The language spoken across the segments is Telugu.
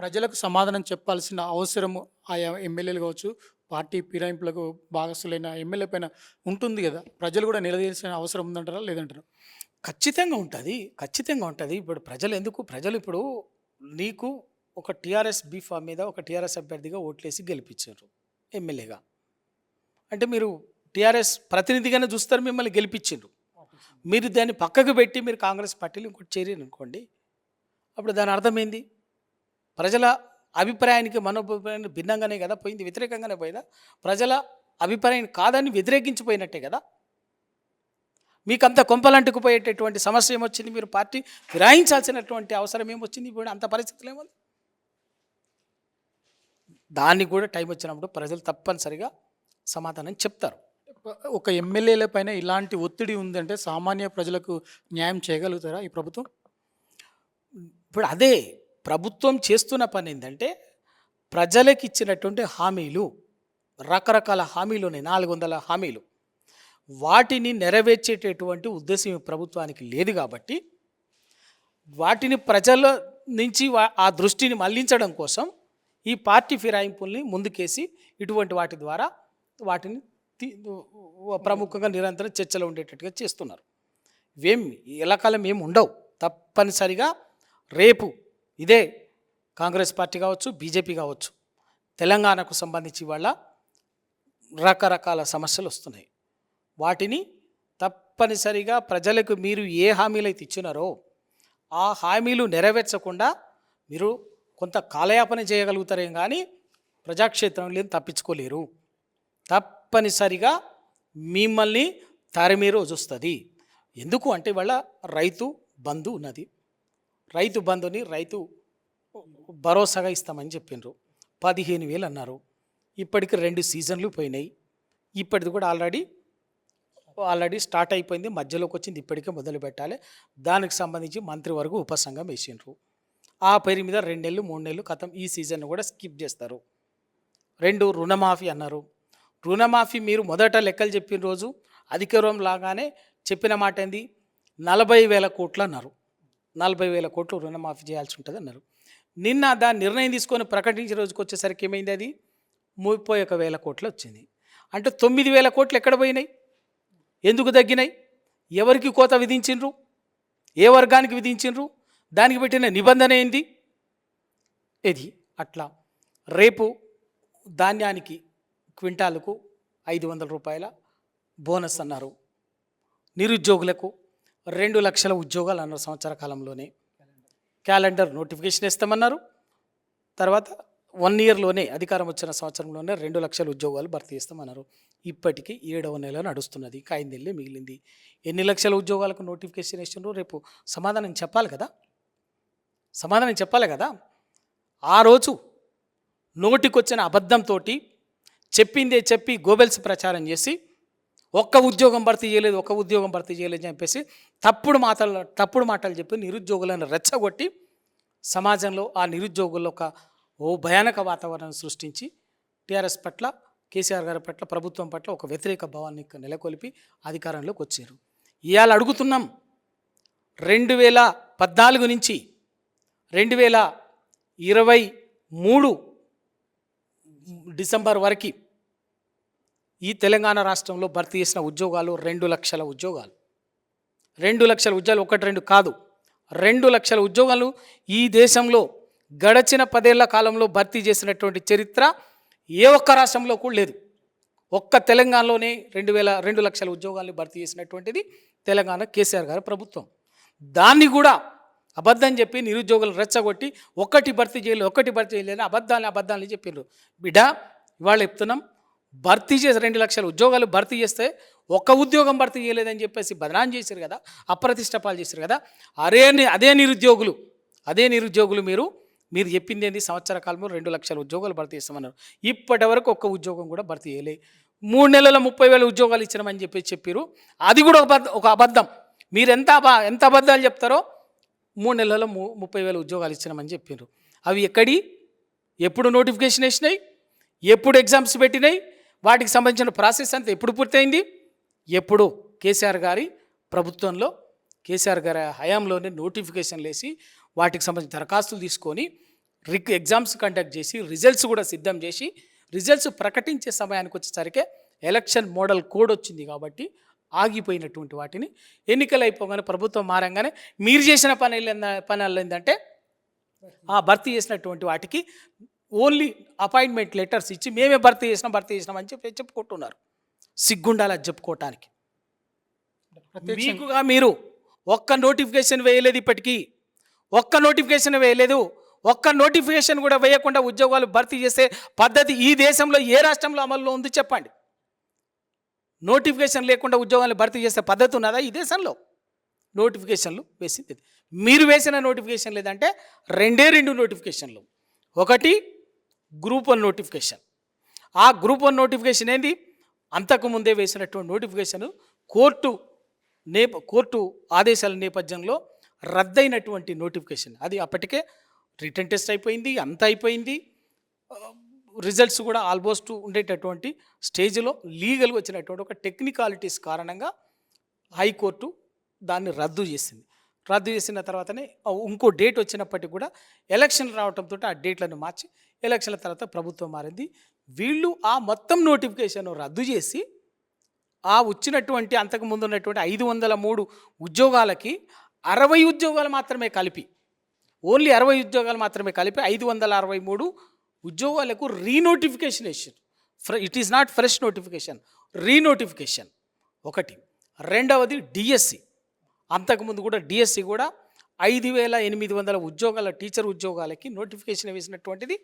ప్రజలకు సమాధానం చెప్పాల్సిన అవసరము ఆయా ఎమ్మెల్యేలు కావచ్చు, పార్టీ ఫిరాయింపులకు భాగస్తులైన ఎమ్మెల్యే పైన ఉంటుంది గదా! ప్రజలు గూడా నిలదీయాల్సిన అవసరం ఉందంటారా? లేదంటారా? ఖచ్చితంగా ఉంటది. ఖచ్చితంగా ఉంటది. ఇప్పుడు ప్రజలు ఇప్పుడు నీకు ఒక టీఆర్ఎస్ బీఫామ్ మీద ఒక టీఆర్ఎస్ అభ్యర్థిగా ఓట్లేసి గెలిపించారు ఎమ్మెల్యేగా. అంటే మీరు టీఆర్ఎస్ ప్రతినిధిగానే చూస్తారు, మిమ్మల్ని గెలిపించిండ్రు. మీరు దాన్ని పక్కకు పెట్టి మీరు కాంగ్రెస్ పార్టీలో ఇంకోటి చేరారనుకోండి, అప్పుడు దాని అర్థం ఏంది? ప్రజల అభిప్రాయానికి మనోభిప్రాయానికి భిన్నంగానే కదా పోయింది, వ్యతిరేకంగానే పోయిందా? ప్రజల అభిప్రాయం కాదని వ్యతిరేకించిపోయినట్టే కదా. మీకంత కొంపలంటుకుపోయేటటువంటి సమస్య ఏమొచ్చింది? మీరు పార్టీ ఫిరాయించాల్సినటువంటి అవసరం ఏమొచ్చింది? ఇప్పుడు అంత పరిస్థితులు ఏముంది? దానికి కూడా టైం వచ్చినప్పుడు ప్రజలు తప్పనిసరిగా సమాధానం చెప్తారు. ఒక ఎమ్మెల్యేల పైన ఇలాంటి ఒత్తిడి ఉందంటే సామాన్య ప్రజలకు న్యాయం చేయగలుగుతారా ఈ ప్రభుత్వం? ఇప్పుడు అదే ప్రభుత్వం చేస్తున్న పని ఏంటంటే, ప్రజలకు ఇచ్చినటువంటి హామీలు, రకరకాల హామీలు ఉన్నాయి, 400 హామీలు. వాటిని నెరవేర్చేటటువంటి ఉద్దేశం ఈ ప్రభుత్వానికి లేదు కాబట్టి, వాటిని ప్రజల నుంచి ఆ దృష్టిని మళ్లించడం కోసం ఈ పార్టీ ఫిరాయింపుల్ని ముందుకేసి ఇటువంటి వాటి ద్వారా వాటిని ప్రముఖంగా నిరంతరం చర్చలో ఉండేటట్టుగా చేస్తున్నారు. ఇవేం ఎల్లకాలం ఏమి ఉండవు. తప్పనిసరిగా రేపు ఇదే కాంగ్రెస్ పార్టీ కావచ్చు, బీజేపీ కావచ్చు, తెలంగాణకు సంబంధించి వాళ్ళ రకరకాల సమస్యలు వస్తున్నాయి. వాటిని తప్పనిసరిగా ప్రజలకు మీరు ఏ హామీలు అయితే ఇచ్చినారో ఆ హామీలు నెరవేర్చకుండా మీరు కొంత కాలయాపన చేయగలుగుతారేం కానీ ప్రజాక్షేత్రంలో తప్పించుకోలేరు. తప్పనిసరిగా మిమ్మల్ని తరిమే రోజు వస్తుంది. ఎందుకు అంటే వాళ్ళ రైతు బంధు ఉన్నది. రైతు బంధుని రైతు భరోసాగా ఇస్తామని చెప్పిండ్రు. 15,000 అన్నారు. ఇప్పటికి 2 సీజన్లు పోయినాయి. ఇప్పటిది కూడా ఆల్రెడీ స్టార్ట్ అయిపోయింది, మధ్యలోకి వచ్చింది, ఇప్పటికే మొదలు పెట్టాలి. దానికి సంబంధించి మంత్రివర్గ ఉపసంఘం వేసిండ్రు. ఆ పేరు మీద 2 నెలలు 3 నెలలు కథం ఈ సీజన్ కూడా స్కిప్ చేస్తారు. 2 రుణమాఫీ అన్నారు. రుణమాఫీ మీరు మొదట లెక్కలు చెప్పిన రోజు అధికారం లాగానే చెప్పిన మాట ఏంది? 40,000 కోట్లు అన్నారు. 40,000 కోట్లు రుణమాఫీ చేయాల్సి ఉంటుంది అన్నారు. నిన్న దాని నిర్ణయం తీసుకొని ప్రకటించే రోజుకి వచ్చేసరికి ఏమైంది? అది 31,000 కోట్లు వచ్చింది. అంటే 9,000 కోట్లు ఎక్కడ పోయినాయి? ఎందుకు తగ్గినాయి? ఎవరికి కోత విధించిండ్రు? ఏ వర్గానికి విధించిండ్రు? దానికి పెట్టిన నిబంధన ఏంది? ఇది అట్లా రేపు ధాన్యానికి క్వింటాలకు 500 రూపాయల బోనస్ అన్నారు. నిరుద్యోగులకు 2 లక్షల ఉద్యోగాలు అన్నారు సంవత్సర కాలంలోనే. క్యాలెండర్ నోటిఫికేషన్ ఇస్తామన్నారు. తర్వాత 1 ఇయర్లోనే అధికారం వచ్చిన సంవత్సరంలోనే 2 లక్షల ఉద్యోగాలు భర్తీ చేస్తామన్నారు. ఇప్పటికీ 7వ నెల నడుస్తున్నది. ఇంకా 5 నెలలే మిగిలింది. ఎన్ని లక్షల ఉద్యోగాలకు నోటిఫికేషన్ ఇచ్చినారో రేపు సమాధానం చెప్పాలి కదా. ఆ రోజు నోటికొచ్చిన అబద్ధంతో చెప్పిందే చెప్పి గోబెల్స్ ప్రచారం చేసి ఒక్క ఉద్యోగం భర్తీ చేయలేదు అని చెప్పేసి తప్పుడు మాటలు చెప్పి నిరుద్యోగులను రెచ్చగొట్టి సమాజంలో ఆ నిరుద్యోగుల్లో ఓ భయానక వాతావరణం సృష్టించి టీఆర్ఎస్ పట్ల, కేసీఆర్ గారి పట్ల, ప్రభుత్వం పట్ల ఒక వ్యతిరేక భావాన్ని నెలకొల్పి అధికారంలోకి వచ్చారు. ఇవాళ అడుగుతున్నాం, 2014 నుంచి 2023 డిసెంబర్ వరకు ఈ తెలంగాణ రాష్ట్రంలో భర్తీ చేసిన ఉద్యోగాలు 2 లక్షల ఉద్యోగాలు. 2 లక్షల ఉద్యోగాలు, 1-2 కాదు, 2 లక్షల ఉద్యోగాలు ఈ దేశంలో గడచిన 10 ఏళ్ల కాలంలో భర్తీ చేసినటువంటి చరిత్ర ఏ ఒక్క రాష్ట్రంలో కూడా లేదు. ఒక్క తెలంగాణలోనే 2 లక్షల ఉద్యోగాలను భర్తీ చేసినటువంటిది తెలంగాణ కేసీఆర్ గారి ప్రభుత్వం. దాన్ని కూడా అబద్ధం చెప్పి నిరుద్యోగులు రెచ్చగొట్టి ఒకటి భర్తీ చేయలేదు అబద్ధాలని చెప్పిండ్రు. బిడ్డ, ఇవాళ చెప్తున్నాం, భర్తీ చేసి 2 లక్షల ఉద్యోగాలు భర్తీ చేస్తే ఒక్క ఉద్యోగం భర్తీ చేయలేదని చెప్పేసి బదనాం చేశారు కదా, అప్రతిష్టపాలు చేశారు కదా. అదే నిరుద్యోగులు మీరు చెప్పింది ఏంది? సంవత్సర కాలంలో 2 లక్షల ఉద్యోగాలు భర్తీ చేస్తామన్నారు. ఇప్పటి వరకు ఒక్క ఉద్యోగం కూడా భర్తీ చేయలే. 3 నెలల 30,000 ఉద్యోగాలు ఇచ్చినామని చెప్పారు. అది కూడా ఒక అబద్ధం. మీరు ఎంత అబద్ధాలు చెప్తారో 3 నెలల్లో 30,000 ఉద్యోగాలు ఇచ్చినామని చెప్పారు. అవి ఎప్పుడు నోటిఫికేషన్ వేసినాయి, ఎప్పుడు ఎగ్జామ్స్ పెట్టినాయి, వాటికి సంబంధించిన ప్రాసెస్ అంతా ఎప్పుడు పూర్తయింది? ఎప్పుడు కేసీఆర్ గారి ప్రభుత్వంలో, కేసీఆర్ గారి హయాంలోనే నోటిఫికేషన్లు వేసి వాటికి సంబంధించిన దరఖాస్తులు తీసుకొని ఎగ్జామ్స్ కండక్ట్ చేసి రిజల్ట్స్ కూడా సిద్ధం చేసి రిజల్ట్స్ ప్రకటించే సమయానికి వచ్చేసరికి ఎలక్షన్ మోడల్ కోడ్ వచ్చింది కాబట్టి ఆగిపోయినటువంటి వాటిని ఎన్నికలు అయిపోగానే ప్రభుత్వం మారంగానే మీరు చేసిన పనులు ఏంటంటే ఆ భర్తీ చేసినటువంటి వాటికి ఓన్లీ అపాయింట్మెంట్ లెటర్స్ ఇచ్చి మేమే భర్తీ చేసినాం అని చెప్పి చెప్పుకుంటున్నారు. సిగ్గుండాలి అది చెప్పుకోవటానికి. మీకుగా మీరు ఒక్క నోటిఫికేషన్ వేయలేదు, ఇప్పటికీ ఒక్క నోటిఫికేషన్ వేయలేదు. ఒక్క నోటిఫికేషన్ కూడా వేయకుండా ఉద్యోగాలు భర్తీ చేసే పద్ధతి ఈ దేశంలో ఏ రాష్ట్రంలో అమల్లో ఉంది చెప్పండి. నోటిఫికేషన్ లేకుండా ఉద్యోగాలు భర్తీ చేసే పద్ధతి ఉన్నదా ఈ దేశంలో? నోటిఫికేషన్లు వేసింది మీరు వేసిన నోటిఫికేషన్ లేదంటే రెండు నోటిఫికేషన్లు. ఒకటి గ్రూప్ 1 నోటిఫికేషన్. ఆ గ్రూప్ 1 నోటిఫికేషన్ ఏంది? అంతకుముందే వేసినటువంటి నోటిఫికేషన్ కోర్టు ఆదేశాల నేపథ్యంలో రద్దయినటువంటి నోటిఫికేషన్. అది అప్పటికే రిటర్న్ టెస్ట్ అయిపోయింది, అంతా అయిపోయింది, రిజల్ట్స్ కూడా ఆల్మోస్ట్ ఉండేటటువంటి స్టేజ్లో లీగల్గా వచ్చినటువంటి ఒక టెక్నికాలిటీస్ కారణంగా హైకోర్టు దాన్ని రద్దు చేసింది. రద్దు చేసిన తర్వాతనే ఇంకో డేట్ వచ్చినప్పటికీ కూడా ఎలక్షన్ రావడంతో ఆ డేట్లను మార్చి ఎలక్షన్ల తర్వాత ప్రభుత్వం మారింది. వీళ్ళు ఆ మొత్తం నోటిఫికేషన్ రద్దు చేసి ఆ వచ్చినటువంటి అంతకుముందు ఉన్నటువంటి 503 ఉద్యోగాలకి 60 ఉద్యోగాలు మాత్రమే కలిపి, ఓన్లీ 60 ఉద్యోగాలు మాత్రమే కలిపి 563 ఉద్యోగాలకు రీనోటిఫికేషన్ వేసారు. It is not fresh notification, renotification ఒకటి. రెండవది డిఎస్సి. అంతకుముందు కూడా డిఎస్సి కూడా 5800 ఉద్యోగాల టీచర్ ఉద్యోగాలకి నోటిఫికేషన్ వేసినటువంటిది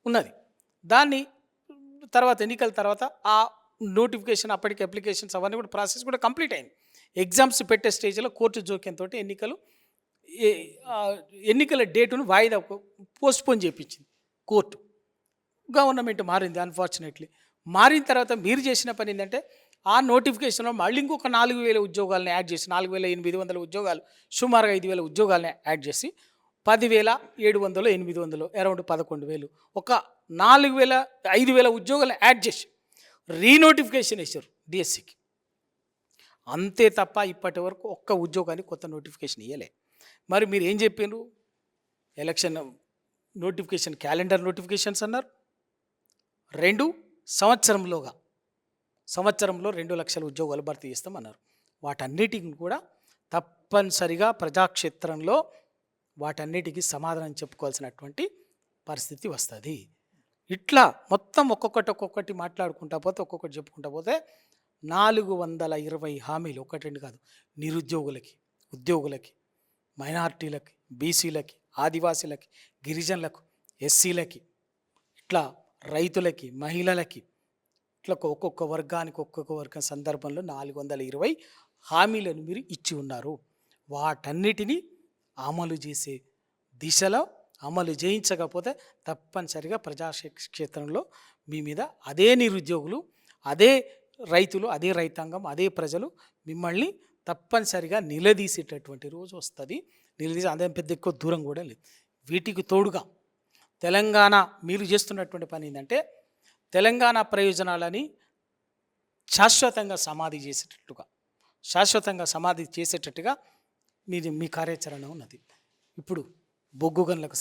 ఉన్నది. దాన్ని తర్వాత ఎన్నికల తర్వాత ఆ నోటిఫికేషన్ అప్పటికి అప్లికేషన్స్ అవన్నీ కూడా ప్రాసెస్ కూడా కంప్లీట్ అయింది. ఎగ్జామ్స్ పెట్టే స్టేజ్లో కోర్టు జోక్యంతో ఎన్నికల డేటును వాయిదా పోస్ట్పోన్ చేయించింది కోర్టు. గవర్నమెంట్ మారింది అన్ఫార్చునేట్లీ. మారిన తర్వాత మీరు చేసిన పని ఏంటంటే ఆ నోటిఫికేషన్లో మళ్ళీ ఇంకొక 4000 ఉద్యోగాలను యాడ్ చేసి 4800 ఉద్యోగాలు, సుమారుగా 5000 ఉద్యోగాలను యాడ్ చేసి 10,700 800 అరౌండ్ 11,000 ఒక 5000 ఉద్యోగాలను యాడ్ చేసి రీనోటిఫికేషన్ వేశారు డిఎస్సికి. అంతే తప్ప ఇప్పటి వరకు ఒక్క ఉద్యోగాన్ని కొత్త నోటిఫికేషన్ ఇవ్వలే. మరి మీరు ఏం చెప్పారు? ఎలక్షన్ నోటిఫికేషన్ క్యాలెండర్ నోటిఫికేషన్స్ అన్నారు. 2 సంవత్సరంలో 2 లక్షల ఉద్యోగాలు భర్తీ చేస్తామన్నారు. వాటన్నిటికి కూడా తప్పనిసరిగా ప్రజాక్షేత్రంలో వాటన్నిటికీ సమాధానం చెప్పుకోవాల్సినటువంటి పరిస్థితి వస్తుంది. ఇట్లా మొత్తం ఒక్కొక్కటి మాట్లాడుకుంటా పోతే ఒక్కొక్కటి చెప్పుకుంటా పోతే 420 హామీలు, ఒకటి రెండు కాదు, నిరుద్యోగులకి, ఉద్యోగులకి, మైనారిటీలకి, బీసీలకి, ఆదివాసీలకి, గిరిజనులకు, ఎస్సీలకి, ఇట్లా రైతులకి, మహిళలకి, ఇట్లా ఒక్కొక్క వర్గం సందర్భంలో 420 హామీలను మీరు ఇచ్చి ఉన్నారు. వాటన్నిటినీ అమలు చేసే దిశలో అమలు చేయించకపోతే తప్పనిసరిగా ప్రజాక్షేత్రంలో మీ మీద అదే నిరుద్యోగులు, అదే రైతులు, అదే రైతాంగం, అదే ప్రజలు మిమ్మల్ని తప్పనిసరిగా నిలదీసేటటువంటి రోజు వస్తుంది. అదే పెద్ద ఎక్కువ దూరం కూడా లేదు. వీటికి తోడుగా తెలంగాణ మీరు చేస్తున్నటువంటి పని ఏంటంటే తెలంగాణ ప్రయోజనాలని శాశ్వతంగా సమాధి చేసేటట్టుగా మీ కార్యాచరణ ఉన్నది. ఇప్పుడు బొగ్గు గనులకు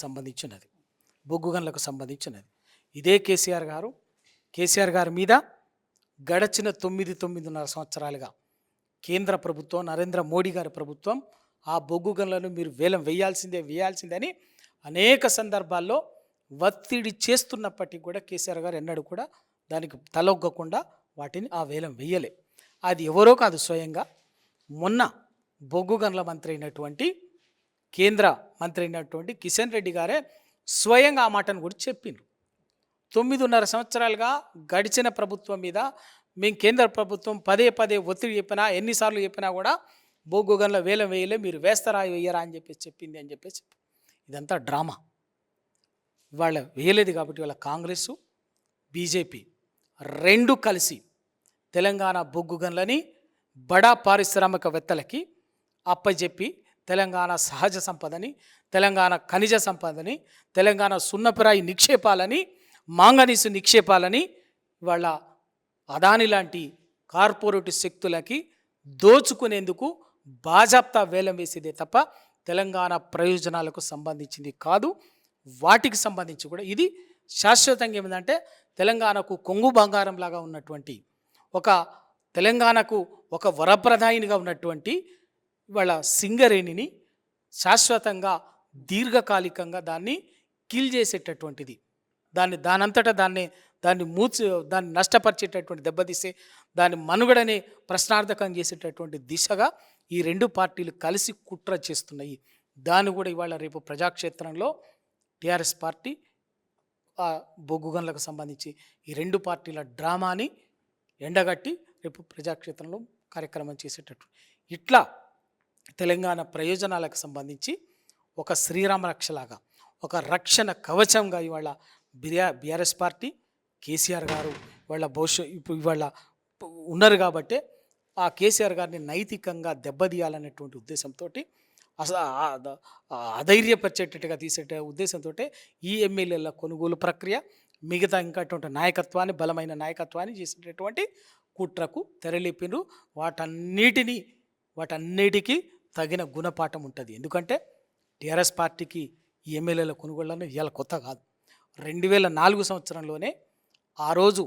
సంబంధించినది ఇదే కేసీఆర్ గారి మీద గడచిన 9.5 సంవత్సరాలుగా కేంద్ర ప్రభుత్వం, నరేంద్ర మోడీ గారి ప్రభుత్వం ఆ బొగ్గు గనులను మీరు వేలం వేయాల్సిందని అనేక సందర్భాల్లో ఒత్తిడి చేస్తున్నప్పటికీ కూడా కేసీఆర్ గారు ఎన్నడూ కూడా దానికి తలొగ్గకుండా వాటిని ఆ వేలం వేయలే. అది ఎవరో కాదు, స్వయంగా మొన్న బొగ్గు గనుల కేంద్ర మంత్రి అయినటువంటి కిషన్ రెడ్డి గారే స్వయంగా ఆ మాటను కూడా చెప్పిండ్రు. 9.5 సంవత్సరాలుగా గడిచిన ప్రభుత్వం మీద మేము కేంద్ర ప్రభుత్వం పదే ఒత్తిడి చెప్పినా, ఎన్నిసార్లు చెప్పినా కూడా బొగ్గు గనుల వేలం వేయలే, మీరు వేస్తారా వేయరా అని చెప్పింది అని చెప్పేసి ఇదంతా డ్రామా. ఇవాళ వేయలేదు కాబట్టి వాళ్ళ కాంగ్రెస్, బీజేపీ 2 కలిసి తెలంగాణ బొగ్గు గనులని బడా పారిశ్రామికవేత్తలకి అప్పచెప్పి తెలంగాణ సహజ సంపదని, తెలంగాణ ఖనిజ సంపదని, తెలంగాణ సున్నపిరాయి నిక్షేపాలని, మాంగనీసు నిక్షేపాలని ఇవాళ అదాని లాంటి కార్పొరేట్ శక్తులకి దోచుకునేందుకు బాజాప్తా వేలం వేసేదే తప్ప తెలంగాణ ప్రయోజనాలకు సంబంధించింది కాదు. వాటికి సంబంధించి కూడా ఇది శాశ్వతంగా ఏమిటంటే తెలంగాణకు కొంగు బంగారం లాగా ఉన్నటువంటి ఒక తెలంగాణకు ఒక వరప్రదాయినిగా ఉన్నటువంటి ఇవాళ సింగరేణిని శాశ్వతంగా దీర్ఘకాలికంగా దాన్ని కిల్ చేసేటటువంటిది, దానంతటా దాన్ని నష్టపరిచేటటువంటి దెబ్బతీసే దాని మనుగడనే ప్రశ్నార్థకం చేసేటటువంటి దిశగా ఈ రెండు పార్టీలు కలిసి కుట్ర చేస్తున్నాయి. దాన్ని కూడా ఇవాళ రేపు ప్రజాక్షేత్రంలో టీఆర్ఎస్ పార్టీ బొగ్గు గనులకు సంబంధించి ఈ రెండు పార్టీల డ్రామాని ఎండగట్టి రేపు ప్రజాక్షేత్రంలో కార్యక్రమం చేసేటట్టు ఇట్లా తెలంగాణ ప్రయోజనాలకు సంబంధించి ఒక శ్రీరామ రక్షలాగా ఒక రక్షణ కవచంగా ఇవాళ బీఆర్ఎస్ పార్టీ కేసీఆర్ గారు ఇప్పుడు ఇవాళ ఉన్నారు. ఆ కేసీఆర్ గారిని నైతికంగా దెబ్బతీయాలనేటువంటి ఉద్దేశంతో అధైర్యపరిచేటట్టుగా తీసే ఉద్దేశంతో ఈ ఎమ్మెల్యేల కొనుగోలు ప్రక్రియ మిగతా ఇంకటువంటి నాయకత్వాన్ని బలమైన నాయకత్వాన్ని చేసేటటువంటి కుట్రకు తెరలేపినరు. వాటన్నిటికీ తగిన గుణపాఠం ఉంటుంది. ఎందుకంటే టీఆర్ఎస్ పార్టీకి ఈ ఎమ్మెల్యేల కొనుగోళ్లను ఇవాళ కొత్త కాదు. 2004 సంవత్సరంలోనే ఆ రోజు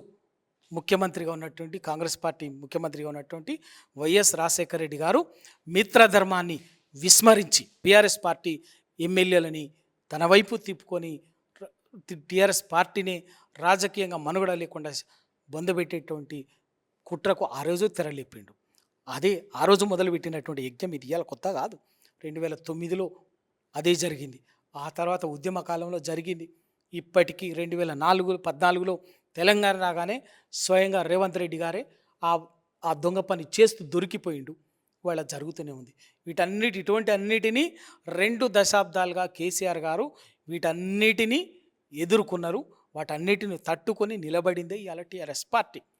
ముఖ్యమంత్రిగా ఉన్నటువంటి కాంగ్రెస్ పార్టీ ముఖ్యమంత్రిగా ఉన్నటువంటి వైఎస్ రాజశేఖర రెడ్డి గారు మిత్రధర్మాన్ని విస్మరించి టీఆర్ఎస్ పార్టీ ఎమ్మెల్యేలని తన వైపు తిప్పుకొని టీఆర్ఎస్ పార్టీని రాజకీయంగా మనుగడ లేకుండా బొందబెట్టేటువంటి కుట్రకు ఆ రోజు తెరలేపిండు. అదే ఆ రోజు మొదలుపెట్టినటువంటి యజ్ఞం ఇది ఇవాళ కొత్త కాదు. 2009లో అదే జరిగింది. ఆ తర్వాత ఉద్యమ కాలంలో జరిగింది. ఇప్పటికీ 2014లో తెలంగాణ రాగానే స్వయంగా రేవంత్ రెడ్డి గారే ఆ దొంగ పని చేస్తూ దొరికిపోయిండు. వాళ్ళ జరుగుతూనే ఉంది. ఇటువంటి అన్నిటినీ 2 దశాబ్దాలుగా కేసీఆర్ గారు వీటన్నిటినీ ఎదుర్కొన్నారు. వాటన్నిటిని తట్టుకొని నిలబడిందే ఇవాళ టీఆర్ఎస్ పార్టీ.